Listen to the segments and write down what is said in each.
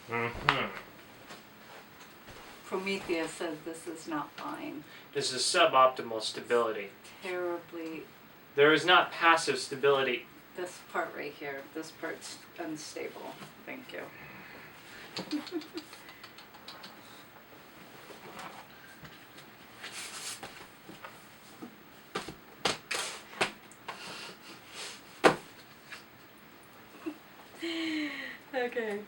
Mm-hmm. Prometheus says this is not fine. This is suboptimal stability. Terribly. There is not passive stability. This part right here, this part's unstable. Thank you. Okay.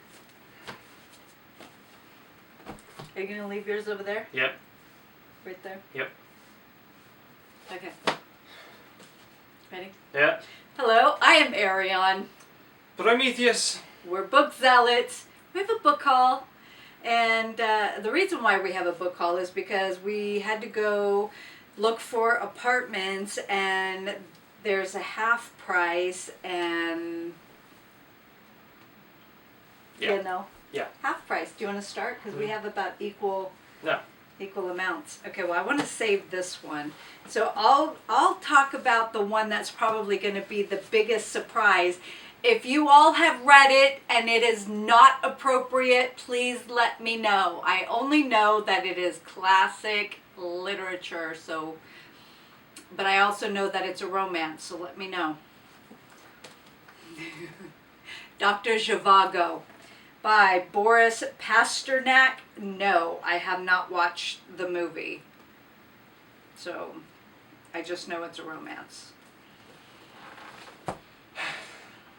Are you gonna leave yours over there? Yep. Right there? Yep. Okay. Ready? Yeah. Hello, I am Arion. Prometheus. We're book zealots. We have a book haul. And the reason why we have a book haul is because we had to go look for apartments and there's a half price and Yeah. you know. Yeah. Half price. Do you want to start? Because we have about equal amounts. Okay, well I want to save this one. So I'll talk about the one that's probably going to be the biggest surprise. If you all have read it and it is not appropriate, please let me know. I only know that it is classic literature, but I also know that it's a romance, so let me know. Dr. Zhivago by Boris Pasternak. No, I have not watched the movie. So I just know it's a romance.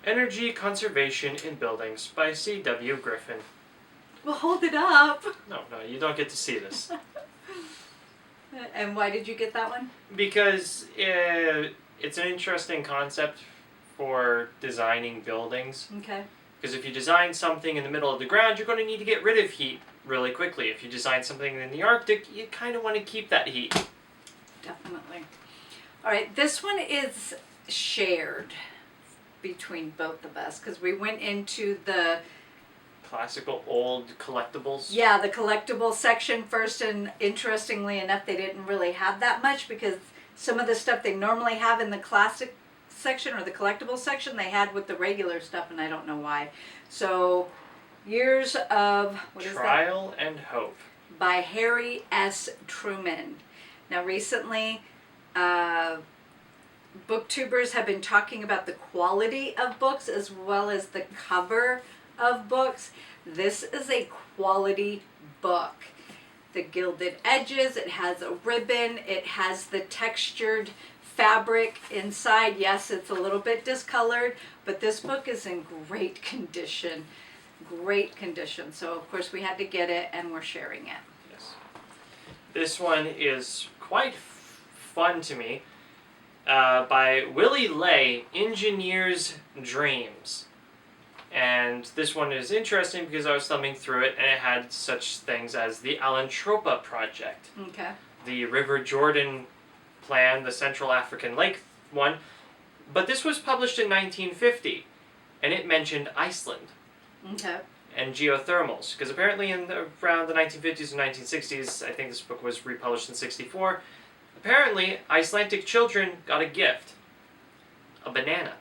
Energy Conservation in Buildings by C.W. Griffin. Well, hold it up. No, you don't get to see this. And why did you get that one? Because it's an interesting concept for designing buildings. Okay. Because if you design something in the middle of the ground, you're going to need to get rid of heat really quickly. If you design something in the Arctic, you kind of want to keep that heat. Definitely. All right, this one is shared between both of us because we went into the Classical old collectibles. Yeah, the collectible section first, and interestingly enough, they didn't really have that much because some of the stuff they normally have in the classic section or the collectible section they had with the regular stuff, and I don't know why. So, Years of Trial and Hope by Harry S. Truman. Now, recently, booktubers have been talking about the quality of books as well as the cover of books. This is a quality book. The gilded edges, it has a ribbon, it has the textured fabric inside. Yes, it's a little bit discolored, but this book is in great condition. Great condition. So of course we had to get it and we're sharing it. Yes. This one is quite fun to me. By Willie Ley, Engineer's Dreams. And this one is interesting because I was thumbing through it and it had such things as the Alantropa Project. Okay. The River Jordan plan, the Central African Lake one. But this was published in 1950 and it mentioned Iceland. Okay. And geothermals. Because apparently around the 1950s and 1960s, I think this book was republished in 1964, apparently Icelandic children got a gift. A banana.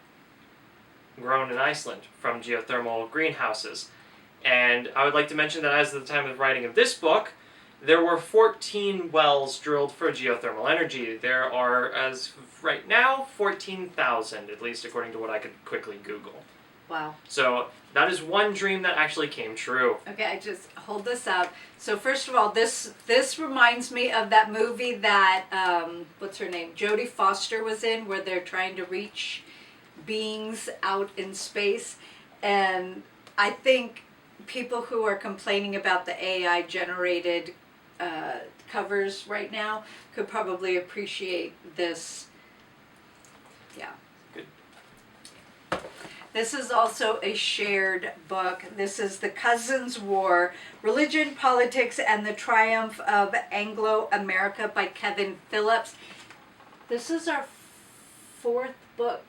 Grown in Iceland from geothermal greenhouses. And I would like to mention that as of the time of writing of this book, there were 14 wells drilled for geothermal energy. There are, as of right now, 14,000, at least according to what I could quickly Google. Wow. So that is one dream that actually came true. Okay, I just hold this up. So first of all, this reminds me of that movie that what's her name, Jodie Foster was in, where they're trying to reach beings out in space. And I think people who are complaining about the AI generated covers right now could probably appreciate this. Yeah. Good. This is also a shared book. This is The Cousins' War, Religion, Politics, and the Triumph of Anglo-America by Kevin Phillips. This is our fourth book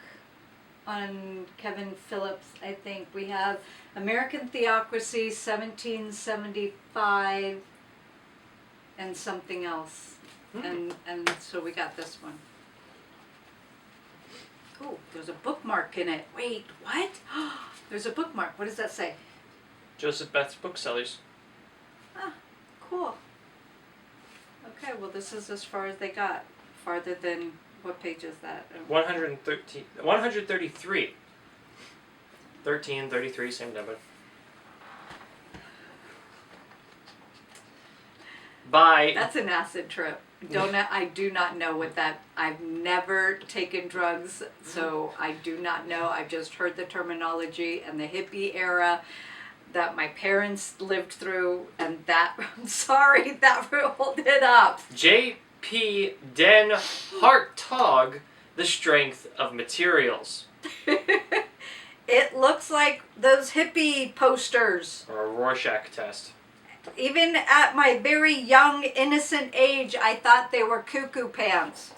on Kevin Phillips, I think. We have American Theocracy, 1775, and something else. And so we got this one. Oh, there's a bookmark in it. Wait, what? There's a bookmark. What does that say? Joseph Beth's Booksellers. Ah, cool. Okay, well this is as far as they got. Farther than, what page is that? 113, 133. 13, 33, same number. By... That's an acid trip. I do not know what that, I've never taken drugs, so I do not know. I've just heard the terminology and the hippie era that my parents lived through, and that, I'm sorry, that rolled it up. J.P. Den Hartog, The Strength of Materials. It looks like those hippie posters. Or a Rorschach test. Even at my very young, innocent age, I thought they were cuckoo pants.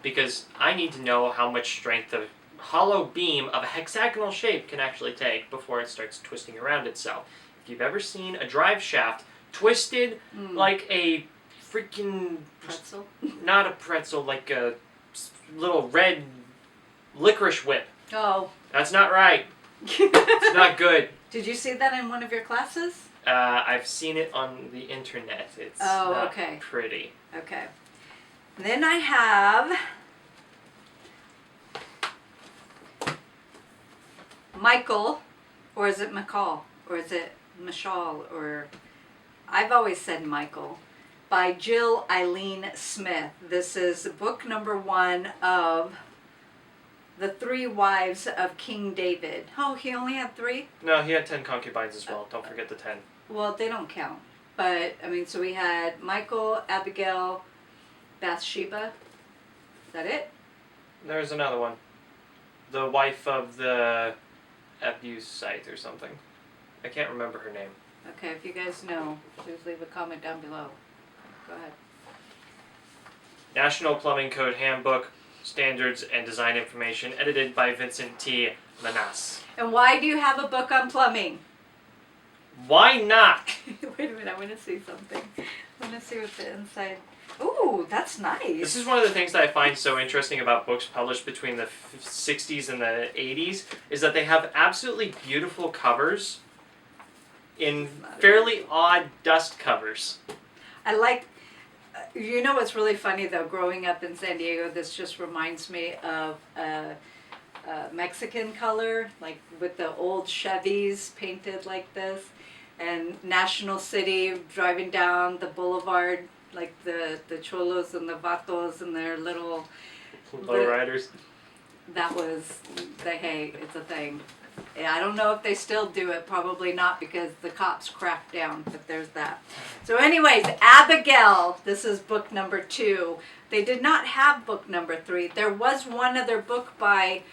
Because I need to know how much strength a hollow beam of a hexagonal shape can actually take before it starts twisting around itself. If you've ever seen a drive shaft twisted like a freaking... Pretzel? Not a pretzel, like a little red licorice whip. Oh. That's not right. It's not good. Did you see that in one of your classes? I've seen it on the internet. It's not pretty. Okay. Then I have Michael, or is it McCall, or is it Michal, or I've always said Michael, by Jill Eileen Smith. This is book number 1 of The 3 Wives of King David. Oh, he only had 3? No, he had 10 concubines as well. Don't forget the 10. Well, they don't count. But, I mean, so we had Michael, Abigail, Bathsheba. Is that it? There's another one. The wife of the abuse site or something. I can't remember her name. Okay, if you guys know, please leave a comment down below. Go ahead. National Plumbing Code Handbook, Standards and Design Information, edited by Vincent T. Manas. And why do you have a book on plumbing? Why not? Wait a minute, I want to see something. I want to see what the inside... Ooh, that's nice. This is one of the things that I find so interesting about books published between the 60s and the 80s, is that they have absolutely beautiful covers in fairly odd dust covers. I like... You know what's really funny, though? Growing up in San Diego, this just reminds me of Mexican color, like with the old Chevys painted like this. And National City, driving down the boulevard, like the cholos and the vatos and their little... Lowriders. That was hey, it's a thing. Yeah, I don't know if they still do it. Probably not, because the cops cracked down, but there's that. So anyways, Abigail, this is book number 2. They did not have book number 3. There was one other book by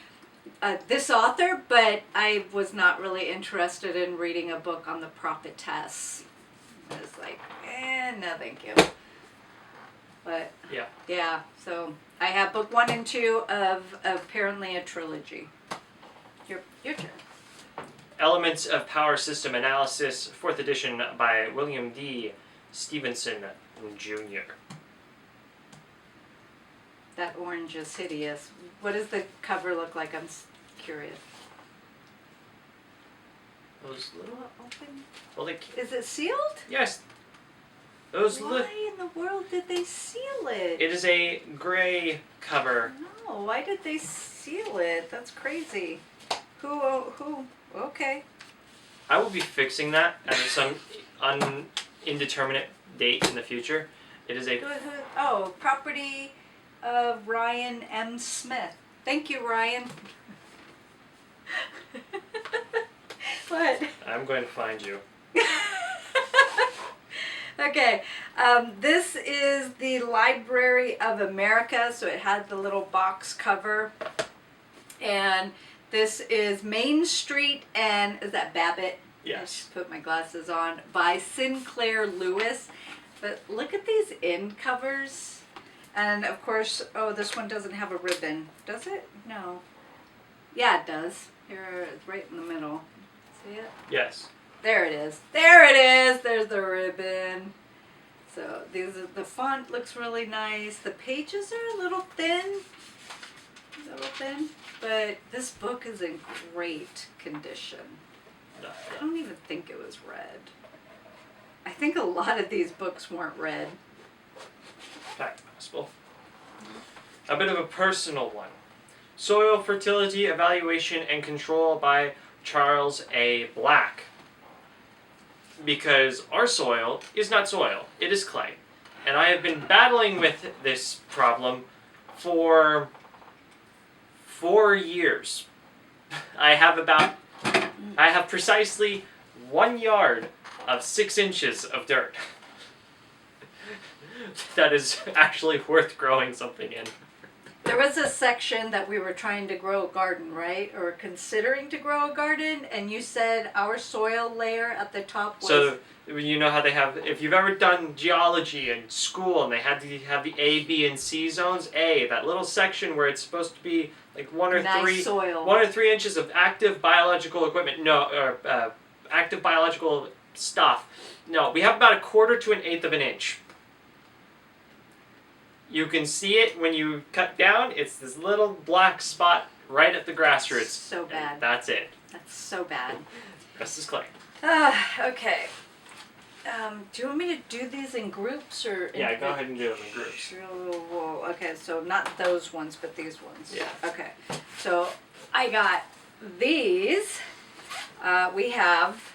this author, but I was not really interested in reading a book on the prophetess. I was like, no thank you. But yeah, so I have book 1 and 2 of apparently a trilogy. Your turn. Elements of Power System Analysis, 4th edition by William D. Stevenson Jr. That orange is hideous. What does the cover look like? I'm curious. Those little... Open? Well, is it sealed? Yes. Those Why in the world did they seal it? It is a gray cover. No, why did they seal it? That's crazy. Who, okay. I will be fixing that at some indeterminate date in the future. It is a... Oh, property of Ryan M. Smith. Thank you, Ryan. What? I'm going to find you. Okay, this is the Library of America, so it had the little box cover. And this is Main Street and, is that Babbitt? Yes. I just put my glasses on, by Sinclair Lewis. But look at these end covers. And of course, oh, this one doesn't have a ribbon. Does it? No. Yeah, it does. Here, it's right in the middle. See it? Yes. There it is. There it is. There's the ribbon. So the font looks really nice. The pages are a little thin. But this book is in great condition. I don't even think it was read. I think a lot of these books weren't read. Quite possible. A bit of a personal one. Soil Fertility Evaluation and Control by Charles A. Black. Because our soil is not soil, it is clay. And I have been battling with this problem for 4 years. I have precisely 1 yard of 6 inches of dirt. That is actually worth growing something in. There was a section that we were trying to grow a garden, right? Or considering to grow a garden, and you said our soil layer at the top was... So, you know how they have, if you've ever done geology in school and they had to have the A, B, and C zones, A, that little section where it's supposed to be like 1 or 3 inches of active biological equipment, active biological stuff. No, we have about 1/4 to 1/8 of an inch. You can see it when you cut down. It's this little black spot right at the grass roots. So bad. And that's it. That's so bad. The rest is clay. Okay. Do you want me to do these in groups or? Yeah, go ahead and do them in groups. Okay, so not those ones, but these ones. Yeah. Okay, so I got these. We have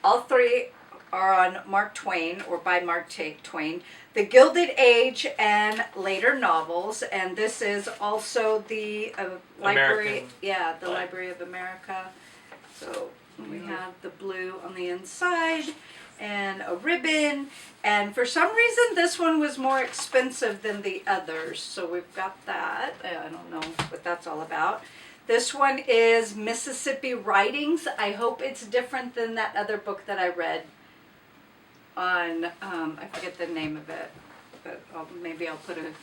all 3 are on Mark Twain or by Mark Twain. The Gilded Age and later novels, and this is also the library. Yeah, the Library of America. So we have the blue on the inside and a ribbon. And for some reason, this one was more expensive than the others. So we've got that. I don't know what that's all about. This one is Mississippi Writings. I hope it's different than that other book that I read on, I forget the name of it, but maybe I'll put a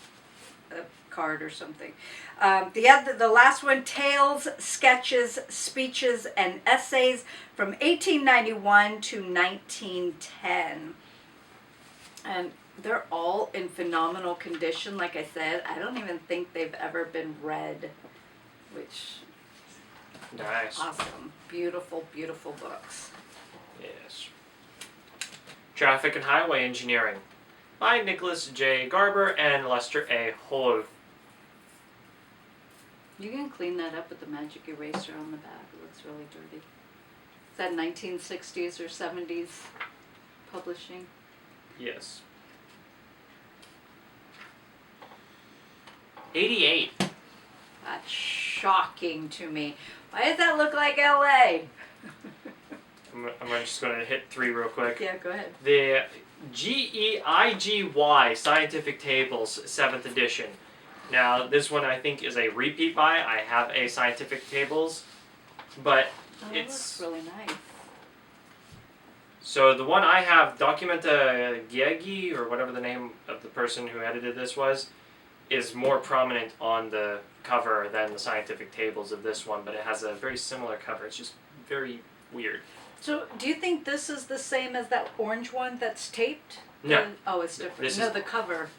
card or something. The last one, Tales, Sketches, Speeches, and Essays from 1891 to 1910. And they're all in phenomenal condition. Like I said, I don't even think they've ever been read, which nice. Awesome. Beautiful, beautiful books. Yes. Traffic and Highway Engineering by Nicholas J. Garber and Lester A. Hall. You can clean that up with the magic eraser on the back. It looks really dirty. Is that 1960s or 70s publishing? Yes. 88. That's shocking to me. Why does that look like LA? I'm just going to hit 3 real quick. Yeah, go ahead. The GEIGY Scientific Tables 7th edition. Now, this one I think is a repeat buy. I have a Scientific Tables, but it's really nice. So the one I have, Documenta Gyegi, or whatever the name of the person who edited this was, is more prominent on the cover than the Scientific Tables of this one, but it has a very similar cover. It's just very weird. So, do you think this is the same as that orange one that's taped? No. Oh, it's different. No, the cover.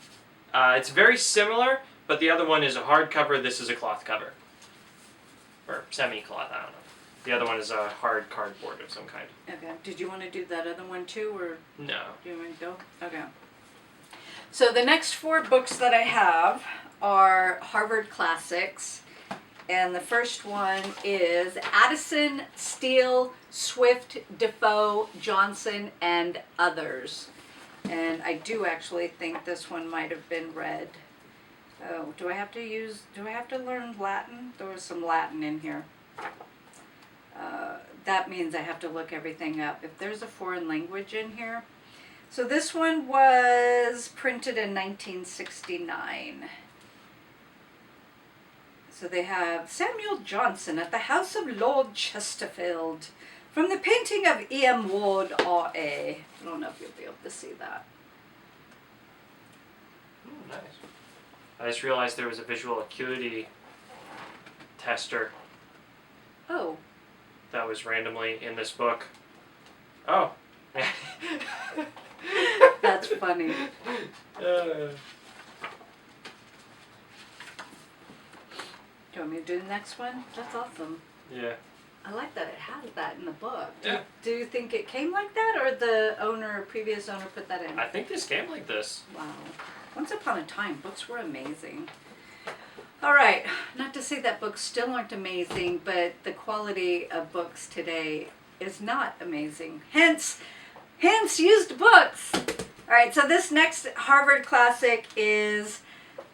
It's very similar, but the other one is a hard cover. This is a cloth cover. Or semi-cloth, I don't know. The other one is a hard cardboard of some kind. Okay. Did you want to do that other one too, or? No. Do you want to go? Okay. So the next 4 books that I have are Harvard Classics. And the first one is Addison, Steele, Swift, Defoe, Johnson, and Others. And I do actually think this one might have been read. Oh, do I have to learn Latin? There was some Latin in here. That means I have to look everything up. If there's a foreign language in here. So this one was printed in 1969. So they have Samuel Johnson at the House of Lord Chesterfield from the painting of E.M. Ward, R.A. I don't know if you'll be able to see that. Nice. I just realized there was a visual acuity tester. Oh. That was randomly in this book. Oh. That's funny. Do you want me to do the next one? That's awesome. Yeah. I like that it has that in the book. Yeah. Do you think it came like that, or the previous owner put that in? I think this came like this. Wow. Once upon a time, books were amazing. All right, not to say that books still aren't amazing, but the quality of books today is not amazing. Hence used books. All right, so this next Harvard classic is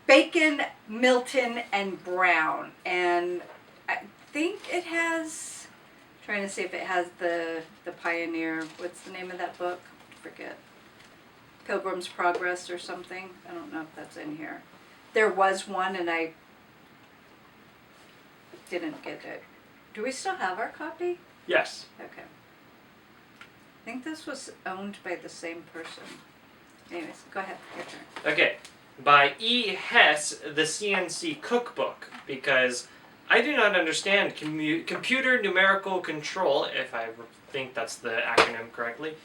Bacon, Milton, and Brown. And I think it has, trying to see if it has the pioneer, what's the name of that book? Forget. Pilgrim's Progress or something. I don't know if that's in here. There was one and I didn't get it. Do we still have our copy? Yes. Okay. I think this was owned by the same person. Anyways, go ahead. Your turn. Okay. By E. Hess, the CNC Cookbook, because I do not understand computer numerical control, if I think that's the acronym correctly,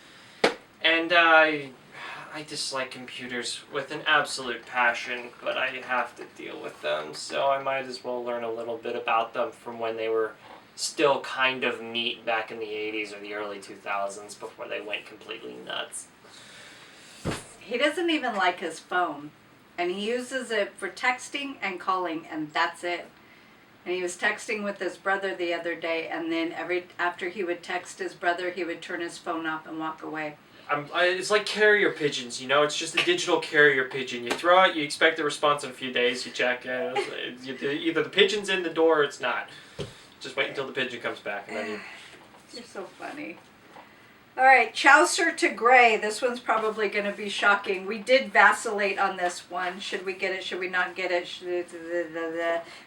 and I dislike computers with an absolute passion, but I have to deal with them, so I might as well learn a little bit about them from when they were still kind of neat back in the 80s or the early 2000s before they went completely nuts. He doesn't even like his phone, and he uses it for texting and calling, and that's it. And he was texting with his brother the other day, and then after he would text his brother, he would turn his phone off and walk away. It's like carrier pigeons, you know? It's just a digital carrier pigeon. You throw it, you expect a response in a few days, you check, either the pigeon's in the door or it's not. Just wait until the pigeon comes back, and then you... You're so funny. All right, Chaucer to Gray. This one's probably going to be shocking. We did vacillate on this one. Should we get it? Should we not get it?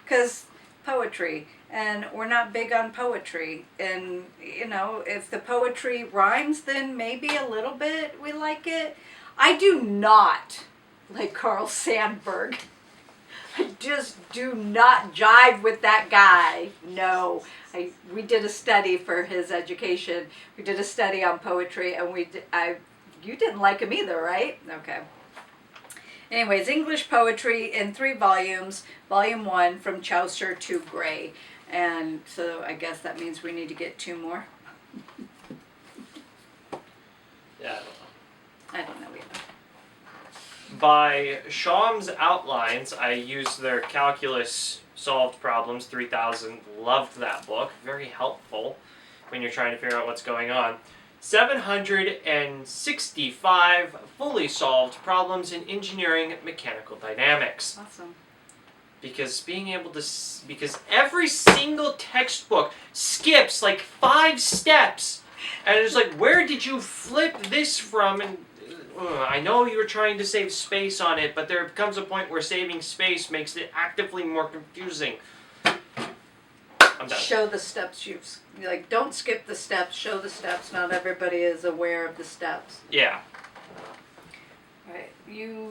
Because poetry. And we're not big on poetry. And, you know, if the poetry rhymes, then maybe a little bit we like it. I do not like Carl Sandburg. I just do not jive with that guy. No. We did a study for his education. We did a study on poetry, and you didn't like him either, right? Okay. Anyways, English poetry in 3 volumes. Volume 1, From Chaucer to Gray. And so I guess that means we need to get 2 more. Yeah, I don't know either. By Schaum's Outlines, I used their calculus solved problems, 3000. Loved that book. Very helpful when you're trying to figure out what's going on. 765 fully solved problems in engineering mechanical dynamics. Awesome. Because every single textbook skips like 5 steps. And it's like, where did you flip this from? And I know you were trying to save space on it, but there comes a point where saving space makes it actively more confusing. I'm done. Show the steps don't skip the steps, show the steps. Not everybody is aware of the steps. Yeah. All right, I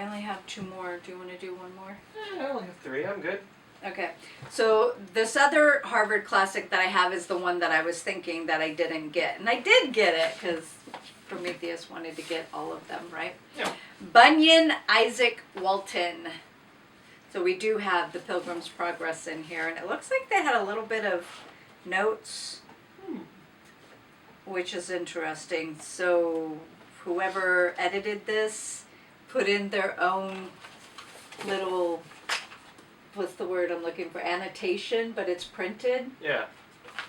only have 2 more. Do you want to do 1 more? I only have 3. I'm good. Okay, so this other Harvard classic that I have is the one that I was thinking that I didn't get. And I did get it because Prometheus wanted to get all of them, right? Yeah. Bunyan Isaac Walton. So we do have the Pilgrim's Progress in here. And it looks like they had a little bit of notes, which is interesting. So whoever edited this put in their own little... what's the word I'm looking for? Annotation, but it's printed. Yeah.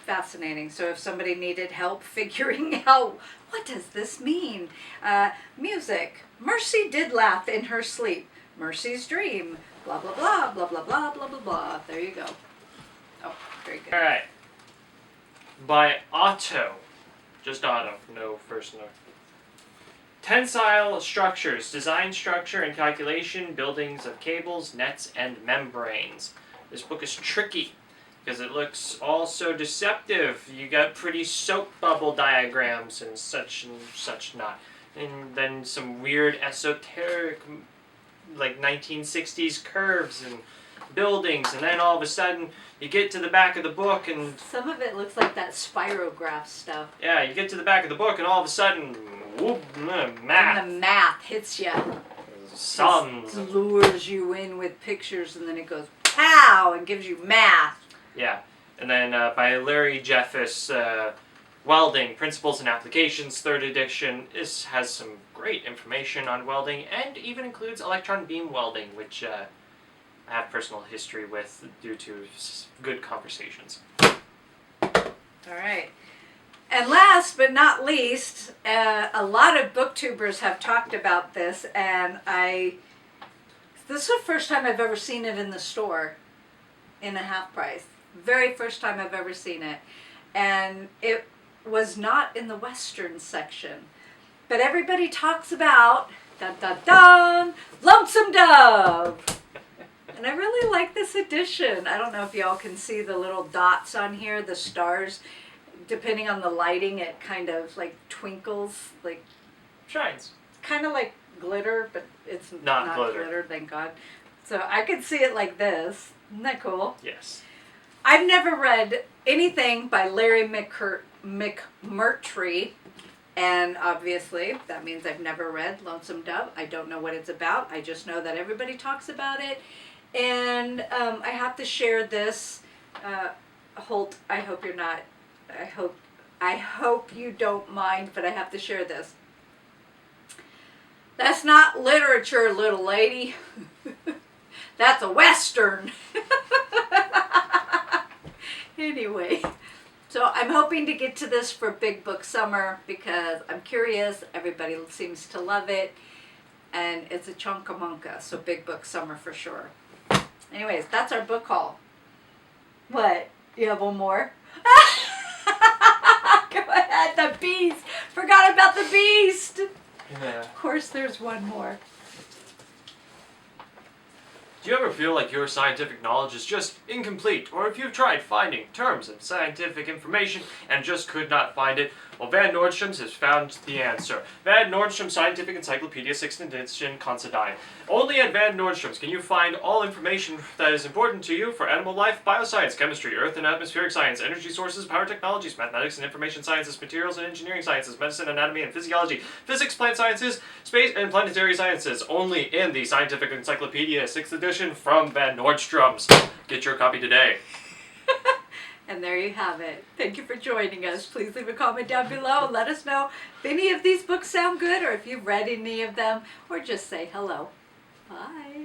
Fascinating. So if somebody needed help figuring out what does this mean? Music. Mercy did laugh in her sleep. Mercy's dream. Blah, blah, blah, blah, blah, blah, blah, blah, blah. There you go. Oh, very good. All right. By Otto. Just Otto. No first note. Tensile structures, design, structure, and calculation, buildings of cables, nets, and membranes. This book is tricky because it looks all so deceptive. You got pretty soap bubble diagrams and such not. And then some weird esoteric, like 1960s curves and buildings, and then all of a sudden you get to the back of the book and... Some of it looks like that spirograph stuff. Yeah, you get to the back of the book and all of a sudden... whoop, math. And the math hits you. Sums. Just lures you in with pictures, and then it goes pow and gives you math. Yeah. And then by Larry Jeffis, Welding, Principles and Applications, 3rd edition. This has some great information on welding and even includes electron beam welding, which I have personal history with due to good conversations. All right. And last but not least, a lot of booktubers have talked about this, and this is the first time I've ever seen it in the store in a half price. Very first time I've ever seen it. And it was not in the Western section. But everybody talks about, dun dun dun, Lonesome Dove. And I really like this edition. I don't know if y'all can see the little dots on here, the stars. Depending on the lighting, it kind of like twinkles, like shines. Kind of like glitter, but it's not glitter, thank God. So I could see it like this. Isn't that cool? Yes. I've never read anything by Larry McMurtry, and obviously that means I've never read Lonesome Dove. I don't know what it's about. I just know that everybody talks about it, and I have to share this. Holt, I hope you're not. I hope you don't mind, but I have to share this. That's not literature, little lady. That's a Western. Anyway, so I'm hoping to get to this for Big Book Summer because I'm curious. Everybody seems to love it. And it's a chonkamonka, so Big Book Summer for sure. Anyways, that's our book haul. What? You have one more? Go ahead, the Beast. Forgot about the Beast. Yeah. Of course, there's one more. Do you ever feel like your scientific knowledge is just incomplete, or if you've tried finding terms of scientific information and just could not find it? Well, Van Nordstrom's has found the answer. Van Nordstrom Scientific Encyclopedia 6th edition Considine. Only at Van Nordstrom's can you find all information that is important to you for animal life, bioscience, chemistry, earth and atmospheric science, energy sources, power technologies, mathematics and information sciences, materials and engineering sciences, medicine, anatomy and physiology, physics, plant sciences, space and planetary sciences. Only in the Scientific Encyclopedia 6th edition from Van Nordstrom's. Get your copy today. And there you have it. Thank you for joining us. Please leave a comment down below and let us know if any of these books sound good or if you've read any of them, or just say hello. Bye.